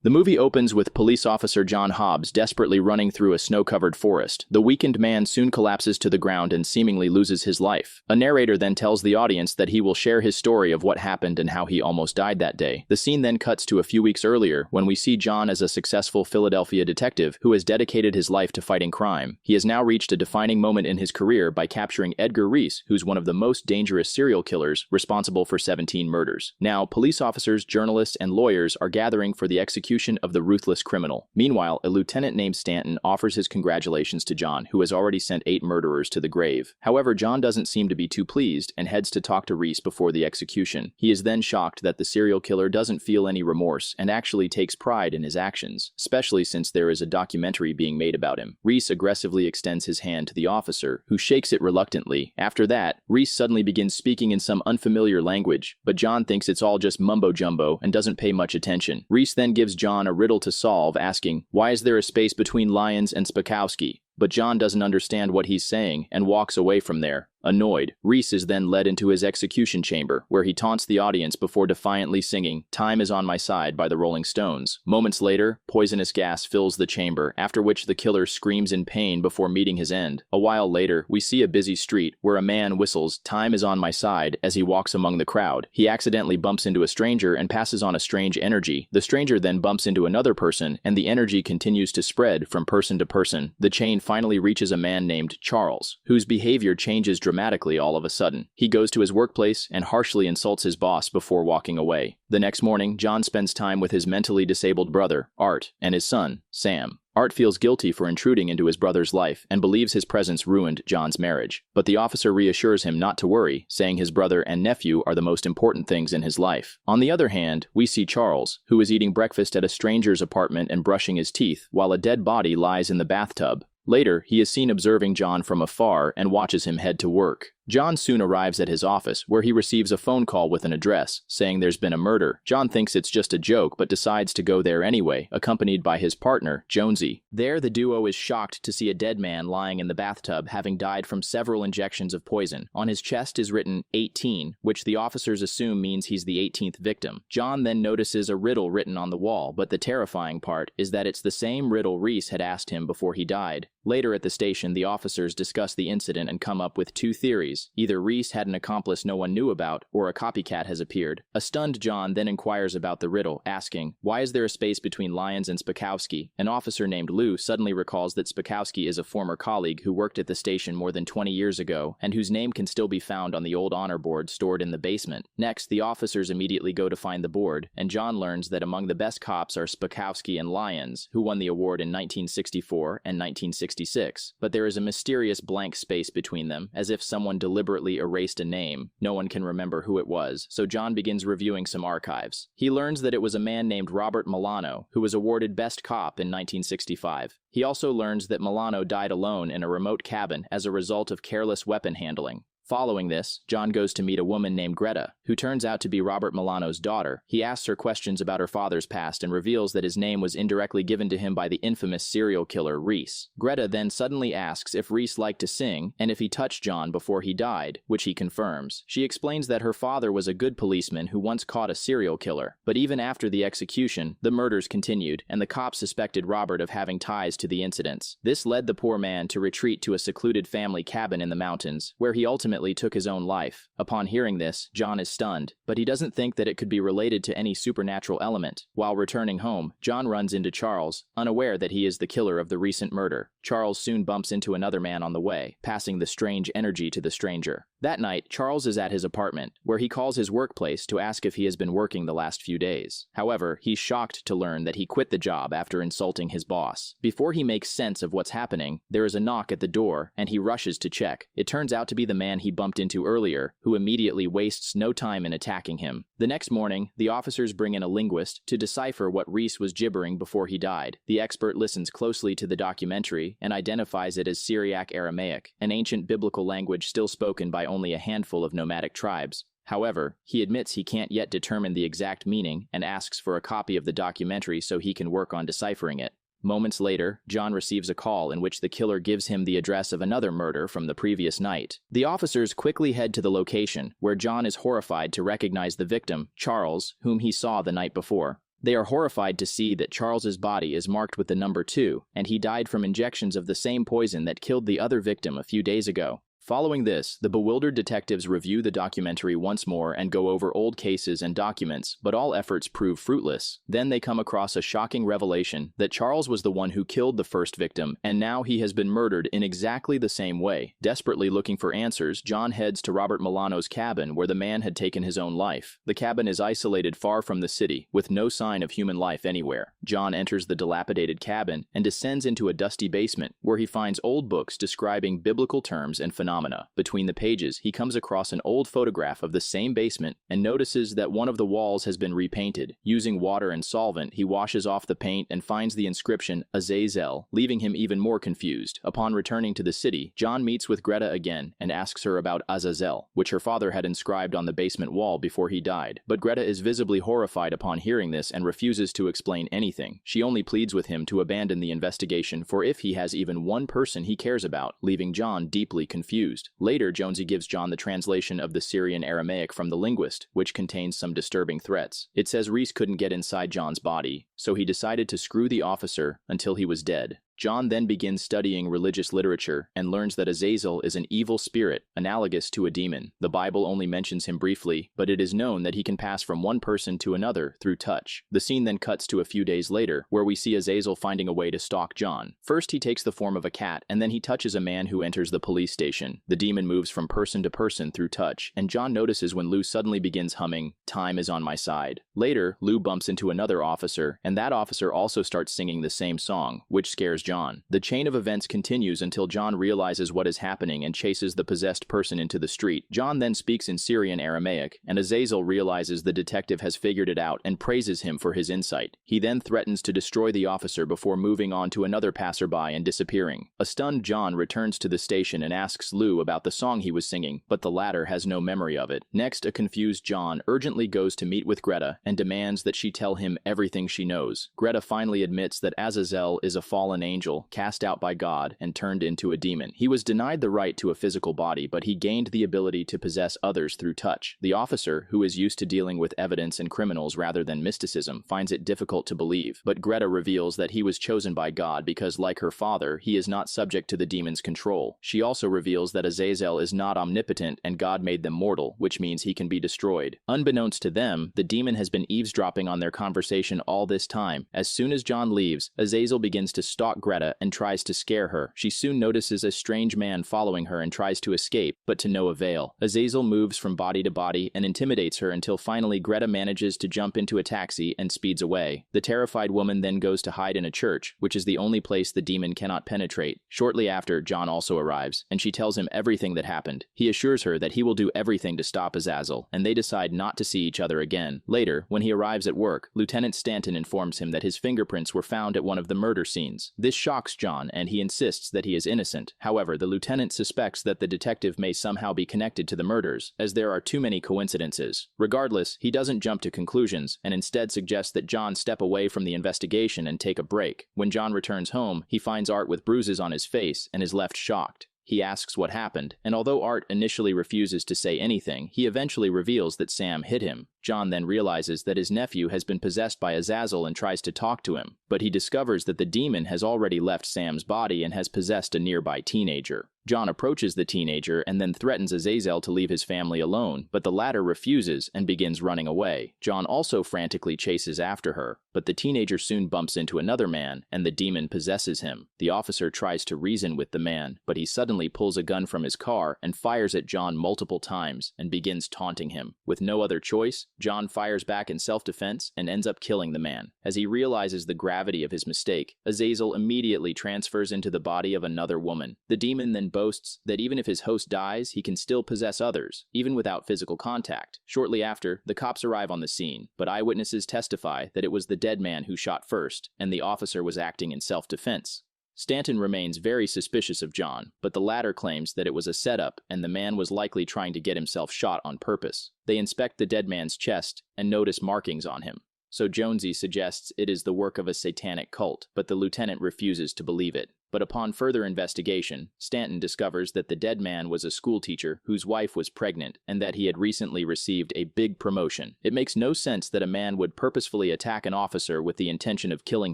The movie opens with police officer John Hobbes desperately running through a snow-covered forest. The weakened man soon collapses to the ground and seemingly loses his life. A narrator then tells the audience that he will share his story of what happened and how he almost died that day. The scene then cuts to a few weeks earlier when we see John as a successful Philadelphia detective who has dedicated his life to fighting crime. He has now reached a defining moment in his career by capturing Edgar Reese, who's one of the most dangerous serial killers responsible for 17 murders. Now, police officers, journalists, and lawyers are gathering for the execution of the ruthless criminal. Meanwhile, a lieutenant named Stanton offers his congratulations to John, who has already sent 8 murderers to the grave. However, John doesn't seem to be too pleased and heads to talk to Reese before the execution. He is then shocked that the serial killer doesn't feel any remorse and actually takes pride in his actions, especially since there is a documentary being made about him. Reese aggressively extends his hand to the officer, who shakes it reluctantly. After that, Reese suddenly begins speaking in some unfamiliar language, but John thinks it's all just mumbo-jumbo and doesn't pay much attention. Reese then gives John a riddle to solve, asking, "Why is there a space between Lyons and Spakowski?" But John doesn't understand what he's saying and walks away from there. Annoyed, Reese is then led into his execution chamber, where he taunts the audience before defiantly singing "Time Is on My Side" by the Rolling Stones. Moments later, poisonous gas fills the chamber, after which the killer screams in pain before meeting his end. A while later, we see a busy street where a man whistles "Time Is on My Side" as he walks among the crowd. He accidentally bumps into a stranger and passes on a strange energy. The stranger then bumps into another person, and the energy continues to spread from person to person. The chain finally reaches a man named Charles, whose behavior changes dramatically all of a sudden. He goes to his workplace and harshly insults his boss before walking away. The next morning, John spends time with his mentally disabled brother, Art, and his son, Sam. Art feels guilty for intruding into his brother's life and believes his presence ruined John's marriage. But the officer reassures him not to worry, saying his brother and nephew are the most important things in his life. On the other hand, we see Charles, who is eating breakfast at a stranger's apartment and brushing his teeth, while a dead body lies in the bathtub. Later, he is seen observing John from afar and watches him head to work. John soon arrives at his office, where he receives a phone call with an address, saying there's been a murder. John thinks it's just a joke, but decides to go there anyway, accompanied by his partner, Jonesy. There, the duo is shocked to see a dead man lying in the bathtub, having died from several injections of poison. On his chest is written 18, which the officers assume means he's the 18th victim. John then notices a riddle written on the wall, but the terrifying part is that it's the same riddle Reese had asked him before he died. Later at the station, the officers discuss the incident and come up with 2 theories. Either Reese had an accomplice no one knew about, or a copycat has appeared. A stunned John then inquires about the riddle, asking, "Why is there a space between Lyons and Spakowski?" An officer named Lou suddenly recalls that Spakowski is a former colleague who worked at the station more than 20 years ago, and whose name can still be found on the old honor board stored in the basement. Next, the officers immediately go to find the board, and John learns that among the best cops are Spakowski and Lyons, who won the award in 1964 and 1966. But there is a mysterious blank space between them, as if someone deliberately erased a name. No one can remember who it was, so John begins reviewing some archives. He learns that it was a man named Robert Milano, who was awarded Best Cop in 1965. He also learns that Milano died alone in a remote cabin as a result of careless weapon handling. Following this, John goes to meet a woman named Greta, who turns out to be Robert Milano's daughter. He asks her questions about her father's past and reveals that his name was indirectly given to him by the infamous serial killer Reese. Greta then suddenly asks if Reese liked to sing and if he touched John before he died, which he confirms. She explains that her father was a good policeman who once caught a serial killer, but even after the execution, the murders continued, and the cops suspected Robert of having ties to the incidents. This led the poor man to retreat to a secluded family cabin in the mountains, where he ultimately took his own life. Upon hearing this, John is stunned, but he doesn't think that it could be related to any supernatural element. While returning home, John runs into Charles, unaware that he is the killer of the recent murder. Charles soon bumps into another man on the way, passing the strange energy to the stranger. That night, Charles is at his apartment, where he calls his workplace to ask if he has been working the last few days. However, he's shocked to learn that he quit the job after insulting his boss. Before he makes sense of what's happening, there is a knock at the door, and he rushes to check. It turns out to be the man he bumped into earlier, who immediately wastes no time in attacking him. The next morning, the officers bring in a linguist to decipher what Reese was gibbering before he died. The expert listens closely to the documentary and identifies it as Syriac Aramaic, an ancient biblical language still spoken by only a handful of nomadic tribes. However, he admits he can't yet determine the exact meaning and asks for a copy of the documentary so he can work on deciphering it. Moments later, John receives a call in which the killer gives him the address of another murder from the previous night. The officers quickly head to the location, where John is horrified to recognize the victim, Charles, whom he saw the night before. They are horrified to see that Charles's body is marked with the number 2, and he died from injections of the same poison that killed the other victim a few days ago. Following this, the bewildered detectives review the documentary once more and go over old cases and documents, but all efforts prove fruitless. Then they come across a shocking revelation that Charles was the one who killed the first victim, and now he has been murdered in exactly the same way. Desperately looking for answers, John heads to Robert Milano's cabin where the man had taken his own life. The cabin is isolated far from the city, with no sign of human life anywhere. John enters the dilapidated cabin and descends into a dusty basement where he finds old books describing biblical terms and phenomena. Between the pages, he comes across an old photograph of the same basement and notices that one of the walls has been repainted. Using water and solvent, he washes off the paint and finds the inscription Azazel, leaving him even more confused. Upon returning to the city, John meets with Greta again and asks her about Azazel, which her father had inscribed on the basement wall before he died. But Greta is visibly horrified upon hearing this and refuses to explain anything. She only pleads with him to abandon the investigation for if he has even one person he cares about, leaving John deeply confused. Later, Jonesy gives John the translation of the Syrian Aramaic from the linguist, which contains some disturbing threats. It says Reese couldn't get inside John's body, so he decided to screw the officer until he was dead. John then begins studying religious literature and learns that Azazel is an evil spirit, analogous to a demon. The Bible only mentions him briefly, but it is known that he can pass from one person to another through touch. The scene then cuts to a few days later, where we see Azazel finding a way to stalk John. First, he takes the form of a cat, and then he touches a man who enters the police station. The demon moves from person to person through touch, and John notices when Lou suddenly begins humming, "Time is on my side." Later, Lou bumps into another officer, and that officer also starts singing the same song, which scares John. The chain of events continues until John realizes what is happening and chases the possessed person into the street. John then speaks in Syrian Aramaic, and Azazel realizes the detective has figured it out and praises him for his insight. He then threatens to destroy the officer before moving on to another passerby and disappearing. A stunned John returns to the station and asks Lou about the song he was singing, but the latter has no memory of it. Next, a confused John urgently goes to meet with Greta and demands that she tell him everything she knows. Greta finally admits that Azazel is a fallen angel, cast out by God and turned into a demon. He was denied the right to a physical body, but he gained the ability to possess others through touch. The officer, who is used to dealing with evidence and criminals rather than mysticism, finds it difficult to believe. But Greta reveals that he was chosen by God because, like her father, he is not subject to the demon's control. She also reveals that Azazel is not omnipotent and God made them mortal, which means he can be destroyed. Unbeknownst to them, the demon has been eavesdropping on their conversation all this time. As soon as John leaves, Azazel begins to stalk Greta and tries to scare her. She soon notices a strange man following her and tries to escape, but to no avail. Azazel moves from body to body and intimidates her until finally Greta manages to jump into a taxi and speeds away. The terrified woman then goes to hide in a church, which is the only place the demon cannot penetrate. Shortly after, John also arrives, and she tells him everything that happened. He assures her that he will do everything to stop Azazel, and they decide not to see each other again. Later, when he arrives at work, Lieutenant Stanton informs him that his fingerprints were found at one of the murder scenes. This shocks John, and he insists that he is innocent. However, the lieutenant suspects that the detective may somehow be connected to the murders, as there are too many coincidences. Regardless, he doesn't jump to conclusions, and instead suggests that John step away from the investigation and take a break. When John returns home, he finds Art with bruises on his face and is left shocked. He asks what happened, and although Art initially refuses to say anything, he eventually reveals that Sam hit him. John then realizes that his nephew has been possessed by Azazel and tries to talk to him, but he discovers that the demon has already left Sam's body and has possessed a nearby teenager. John approaches the teenager and then threatens Azazel to leave his family alone, but the latter refuses and begins running away. John also frantically chases after her, but the teenager soon bumps into another man, and the demon possesses him. The officer tries to reason with the man, but he suddenly pulls a gun from his car and fires at John multiple times and begins taunting him. With no other choice, John fires back in self-defense and ends up killing the man. As he realizes the gravity of his mistake, Azazel immediately transfers into the body of another woman. The demon then boasts that even if his host dies, he can still possess others, even without physical contact. Shortly after, the cops arrive on the scene, but eyewitnesses testify that it was the dead man who shot first, and the officer was acting in self-defense. Stanton remains very suspicious of John, but the latter claims that it was a setup and the man was likely trying to get himself shot on purpose. They inspect the dead man's chest and notice markings on him, so Jonesy suggests it is the work of a satanic cult, but the lieutenant refuses to believe it. But upon further investigation, Stanton discovers that the dead man was a schoolteacher whose wife was pregnant and that he had recently received a big promotion. It makes no sense that a man would purposefully attack an officer with the intention of killing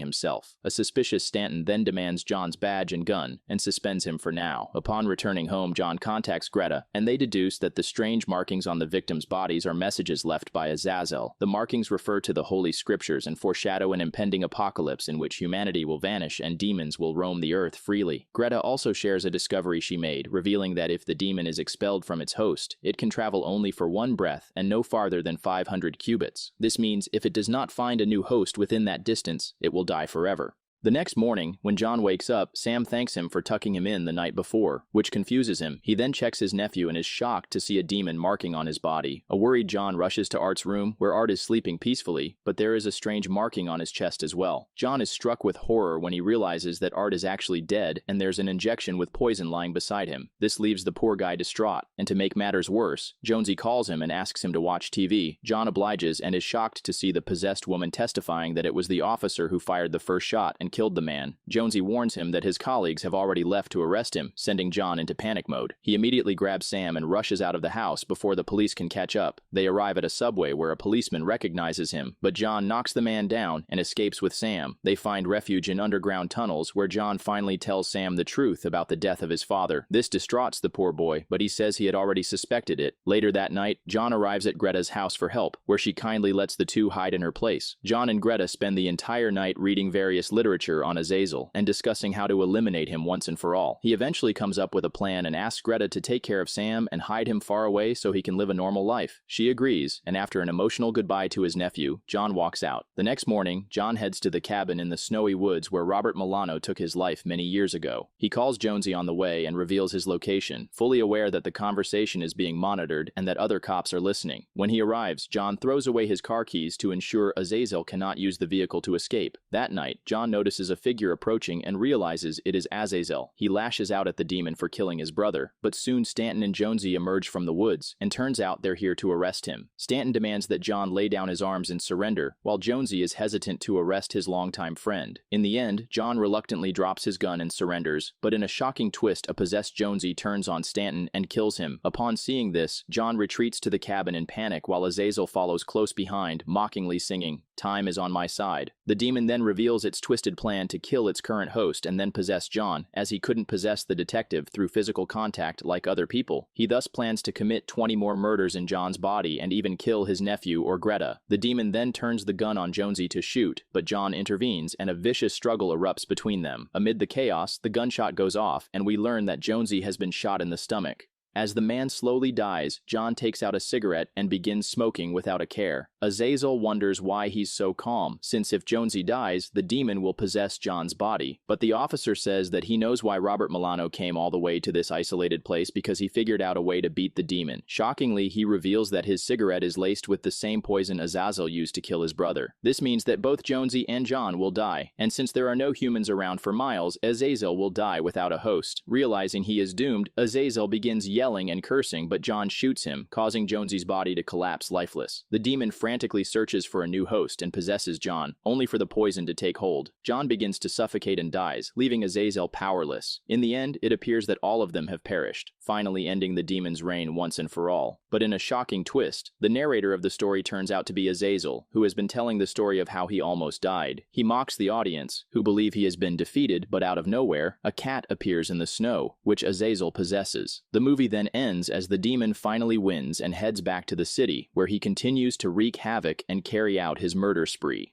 himself. A suspicious Stanton then demands John's badge and gun and suspends him for now. Upon returning home, John contacts Greta, and they deduce that the strange markings on the victims' bodies are messages left by Azazel. The markings refer to the Holy Scriptures and foreshadow an impending apocalypse in which humanity will vanish and demons will roam the earth freely. Greta also shares a discovery she made, revealing that if the demon is expelled from its host, it can travel only for one breath and no farther than 500 cubits. This means if it does not find a new host within that distance, it will die forever. The next morning, when John wakes up, Sam thanks him for tucking him in the night before, which confuses him. He then checks his nephew and is shocked to see a demon marking on his body. A worried John rushes to Art's room, where Art is sleeping peacefully, but there is a strange marking on his chest as well. John is struck with horror when he realizes that Art is actually dead and there's an injection with poison lying beside him. This leaves the poor guy distraught, and to make matters worse, Jonesy calls him and asks him to watch TV. John obliges and is shocked to see the possessed woman testifying that it was the officer who fired the first shot and killed the man. Jonesy warns him that his colleagues have already left to arrest him, sending John into panic mode. He immediately grabs Sam and rushes out of the house before the police can catch up. They arrive at a subway where a policeman recognizes him, but John knocks the man down and escapes with Sam. They find refuge in underground tunnels where John finally tells Sam the truth about the death of his father. This distraughts the poor boy, but he says he had already suspected it. Later that night, John arrives at Greta's house for help, where she kindly lets the two hide in her place. John and Greta spend the entire night reading various literature on Azazel and discussing how to eliminate him once and for all. He eventually comes up with a plan and asks Greta to take care of Sam and hide him far away so he can live a normal life. She agrees, and after an emotional goodbye to his nephew, John walks out. The next morning, John heads to the cabin in the snowy woods where Robert Milano took his life many years ago. He calls Jonesy on the way and reveals his location, fully aware that the conversation is being monitored and that other cops are listening. When he arrives, John throws away his car keys to ensure Azazel cannot use the vehicle to escape. That night, John notices a figure approaching and realizes it is Azazel. He lashes out at the demon for killing his brother, but soon Stanton and Jonesy emerge from the woods, and turns out they're here to arrest him. Stanton demands that John lay down his arms and surrender, while Jonesy is hesitant to arrest his longtime friend. In the end, John reluctantly drops his gun and surrenders, but in a shocking twist, a possessed Jonesy turns on Stanton and kills him. Upon seeing this, John retreats to the cabin in panic while Azazel follows close behind, mockingly singing, "Time is on my side." The demon then reveals its twisted plan to kill its current host and then possess John, as he couldn't possess the detective through physical contact like other people. He thus plans to commit 20 more murders in John's body and even kill his nephew or Greta. The demon then turns the gun on Jonesy to shoot, but John intervenes and a vicious struggle erupts between them. Amid the chaos, the gunshot goes off and we learn that Jonesy has been shot in the stomach. As the man slowly dies, John takes out a cigarette and begins smoking without a care. Azazel wonders why he's so calm, since if Jonesy dies, the demon will possess John's body. But the officer says that he knows why Robert Milano came all the way to this isolated place because he figured out a way to beat the demon. Shockingly, he reveals that his cigarette is laced with the same poison Azazel used to kill his brother. This means that both Jonesy and John will die, and since there are no humans around for miles, Azazel will die without a host. Realizing he is doomed, Azazel begins yelling and cursing, but John shoots him, causing Jonesy's body to collapse lifeless. The demon frantically searches for a new host and possesses John, only for the poison to take hold. John begins to suffocate and dies, leaving Azazel powerless. In the end, it appears that all of them have perished, finally ending the demon's reign once and for all. But in a shocking twist, the narrator of the story turns out to be Azazel, who has been telling the story of how he almost died. He mocks the audience, who believe he has been defeated, but out of nowhere, a cat appears in the snow, which Azazel possesses. The movie then ends as the demon finally wins and heads back to the city, where he continues to wreak havoc and carry out his murder spree.